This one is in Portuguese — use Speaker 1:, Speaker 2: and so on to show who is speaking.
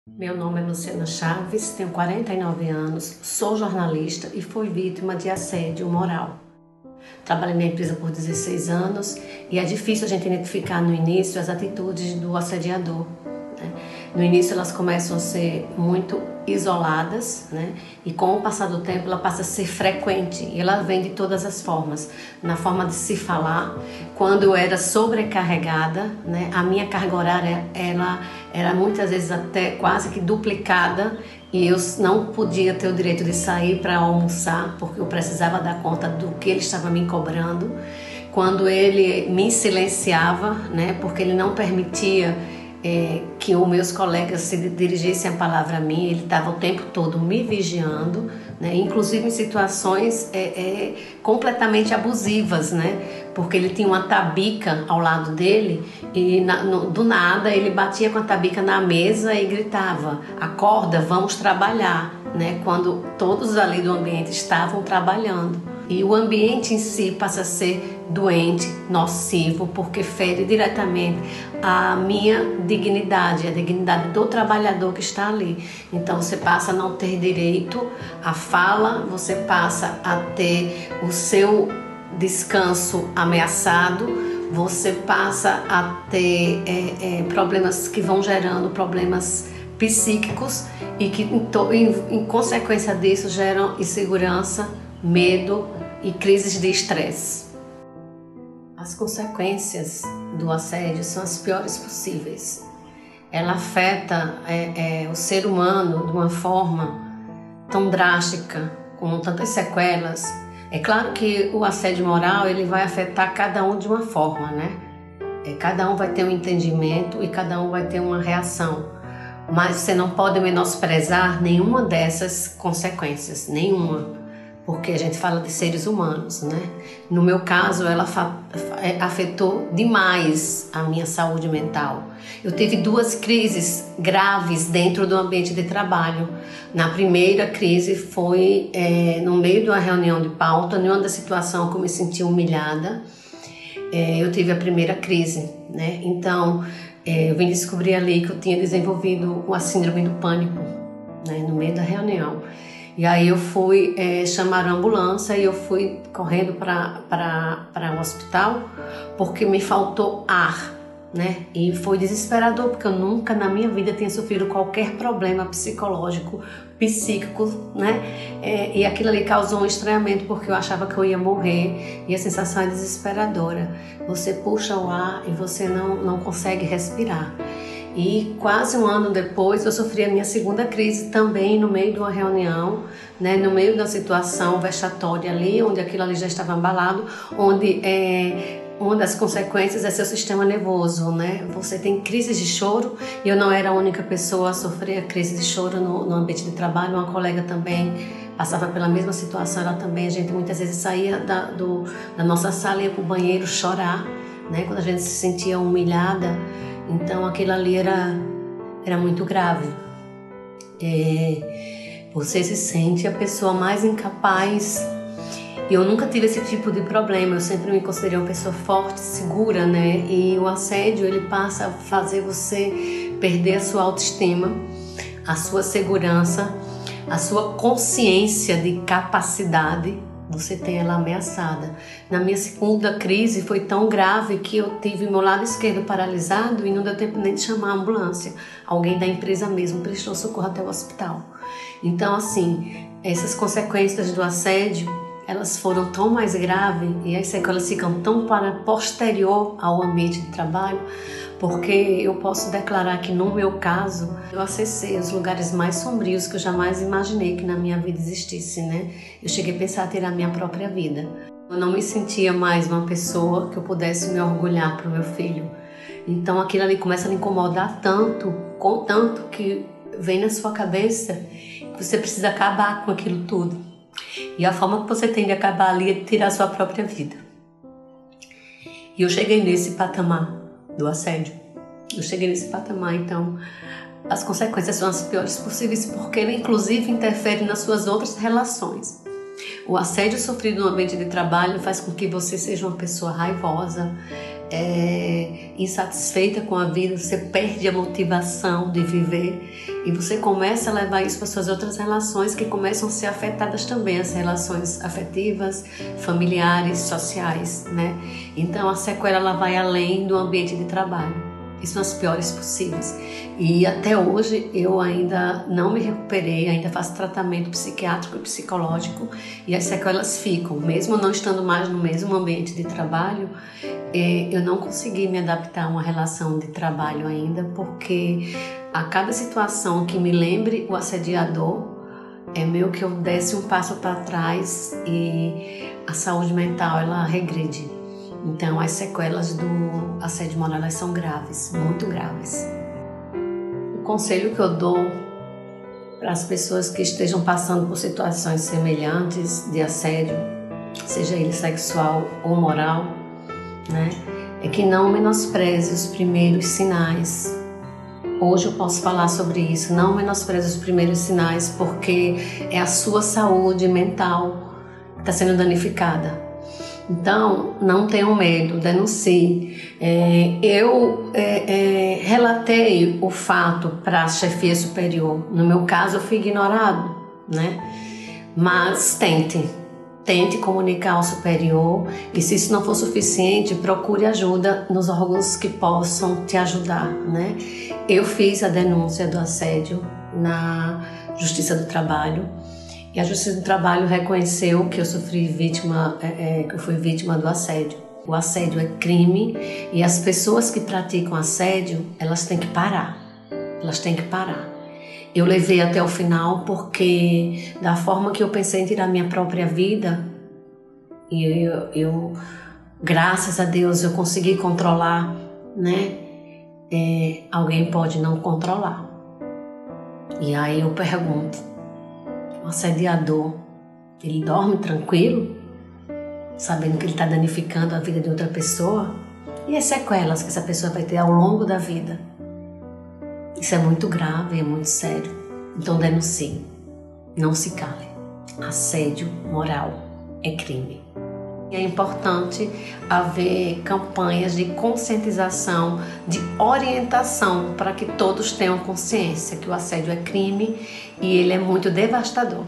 Speaker 1: Meu nome é Luciana Chaves, tenho 49 anos, sou jornalista e fui vítima de assédio moral. Trabalhei na empresa por 16 anos e é difícil a gente identificar no início as atitudes do assediador, né? No início elas começam a ser muito isoladas, né? E com o passar do tempo ela passa a ser frequente e ela vem de todas as formas. Na forma de se falar, quando eu era sobrecarregada, né? A minha carga horária ela era muitas vezes até quase que duplicada e eu não podia ter o direito de sair para almoçar porque eu precisava dar conta do que ele estava me cobrando. Quando ele me silenciava, né? Porque ele não permitia que os meus colegas se dirigissem a palavra a mim, ele estava o tempo todo me vigiando, né? Inclusive em situações completamente abusivas, né? Porque ele tinha uma tabica ao lado dele e do nada ele batia com a tabica na mesa e gritava: acorda, vamos trabalhar, né? Quando todos ali do ambiente estavam trabalhando. E o ambiente em si passa a ser doente, nocivo, porque fere diretamente a minha dignidade, a dignidade do trabalhador que está ali. Então você passa a não ter direito à fala, você passa a ter o seu descanso ameaçado, você passa a ter problemas que vão gerando problemas psíquicos e que em consequência disso geram insegurança, medo e crises de estresse. As consequências do assédio são as piores possíveis. Ela afeta o ser humano de uma forma tão drástica, com tantas sequelas. É claro que o assédio moral ele vai afetar cada um de uma forma, né? Cada um vai ter um entendimento e cada um vai ter uma reação. Mas você não pode menosprezar nenhuma dessas consequências, nenhuma. Porque a gente fala de seres humanos, né? No meu caso, ela afetou demais a minha saúde mental. Eu tive 2 crises graves dentro do ambiente de trabalho. Na primeira crise foi no meio de uma reunião de pauta, em uma situação que eu me senti humilhada. Eu tive a primeira crise, né? Então, eu vim descobrir ali que eu tinha desenvolvido a síndrome do pânico, né? No meio da reunião. E aí eu fui chamar a ambulância e eu fui correndo para o hospital porque me faltou ar, né? E foi desesperador porque eu nunca na minha vida tinha sofrido qualquer problema psicológico, psíquico, né? E aquilo ali causou um estranhamento porque eu achava que eu ia morrer e a sensação é desesperadora. Você puxa o ar e você não consegue respirar. E quase um ano depois eu sofri a minha segunda crise também no meio de uma reunião, né, no meio da situação vexatória ali, onde aquilo ali já estava abalado, onde uma das consequências é seu sistema nervoso, né? Você tem crises de choro e eu não era a única pessoa a sofrer a crise de choro no ambiente de trabalho, uma colega também passava pela mesma situação, ela também, a gente muitas vezes saía da nossa sala e ia para o banheiro chorar, né? Quando a gente se sentia humilhada. Então aquilo ali era muito grave. Você se sente a pessoa mais incapaz. E eu nunca tive esse tipo de problema. Eu sempre me considerei uma pessoa forte, segura, né? E o assédio ele passa a fazer você perder a sua autoestima, a sua segurança, a sua consciência de capacidade. Você tem ela ameaçada. Na minha segunda crise foi tão grave que eu tive meu lado esquerdo paralisado e não deu tempo nem de chamar a ambulância. Alguém da empresa mesmo prestou socorro até o hospital. Então, assim, essas consequências do assédio, elas foram tão mais graves e as sequelas ficam tão para posterior ao ambiente de trabalho, porque eu posso declarar que no meu caso eu acessei os lugares mais sombrios que eu jamais imaginei que na minha vida existisse, né? Eu cheguei a pensar em tirar a minha própria vida. Eu não me sentia mais uma pessoa que eu pudesse me orgulhar para o meu filho. Então aquilo ali começa a lhe incomodar tanto, com tanto que vem na sua cabeça que você precisa acabar com aquilo tudo. E a forma que você tem de acabar ali é de tirar a sua própria vida. E eu cheguei nesse patamar do assédio. Eu cheguei nesse patamar, então as consequências são as piores possíveis porque ele inclusive interfere nas suas outras relações. O assédio sofrido no ambiente de trabalho faz com que você seja uma pessoa raivosa, insatisfeita com a vida, você perde a motivação de viver e você começa a levar isso para suas outras relações que começam a ser afetadas também, as relações afetivas, familiares, sociais, né? Então a sequela ela vai além do ambiente de trabalho. Isso nas piores possíveis. E até hoje eu ainda não me recuperei, ainda faço tratamento psiquiátrico e psicológico e as sequelas ficam. Mesmo não estando mais no mesmo ambiente de trabalho, eu não consegui me adaptar a uma relação de trabalho ainda, porque a cada situação que me lembre o assediador, é meio que eu desse um passo para trás e a saúde mental ela regride. Então, as sequelas do assédio moral elas são graves, muito graves. O conselho que eu dou para as pessoas que estejam passando por situações semelhantes de assédio, seja ele sexual ou moral, né, é que não menospreze os primeiros sinais. Hoje eu posso falar sobre isso, não menospreze os primeiros sinais, porque é a sua saúde mental que está sendo danificada. Então, não tenham medo, denuncie. Eu relatei o fato para a chefia superior. No meu caso, eu fui ignorado, né? Mas tente comunicar ao superior e se isso não for suficiente, procure ajuda nos órgãos que possam te ajudar, né? Eu fiz a denúncia do assédio na Justiça do Trabalho. E a Justiça do Trabalho reconheceu que eu sofri que eu fui vítima do assédio. O assédio é crime e as pessoas que praticam assédio, elas têm que parar. Elas têm que parar. Eu levei até o final porque da forma que eu pensei em tirar minha própria vida, e eu graças a Deus, eu consegui controlar, né? Alguém pode não controlar. E aí eu pergunto, o assediador, ele dorme tranquilo, sabendo que ele está danificando a vida de outra pessoa? E as sequelas que essa pessoa vai ter ao longo da vida? Isso é muito grave, é muito sério. Então denuncie, não se cale. Assédio moral é crime. É importante haver campanhas de conscientização, de orientação, para que todos tenham consciência que o assédio é crime e ele é muito devastador.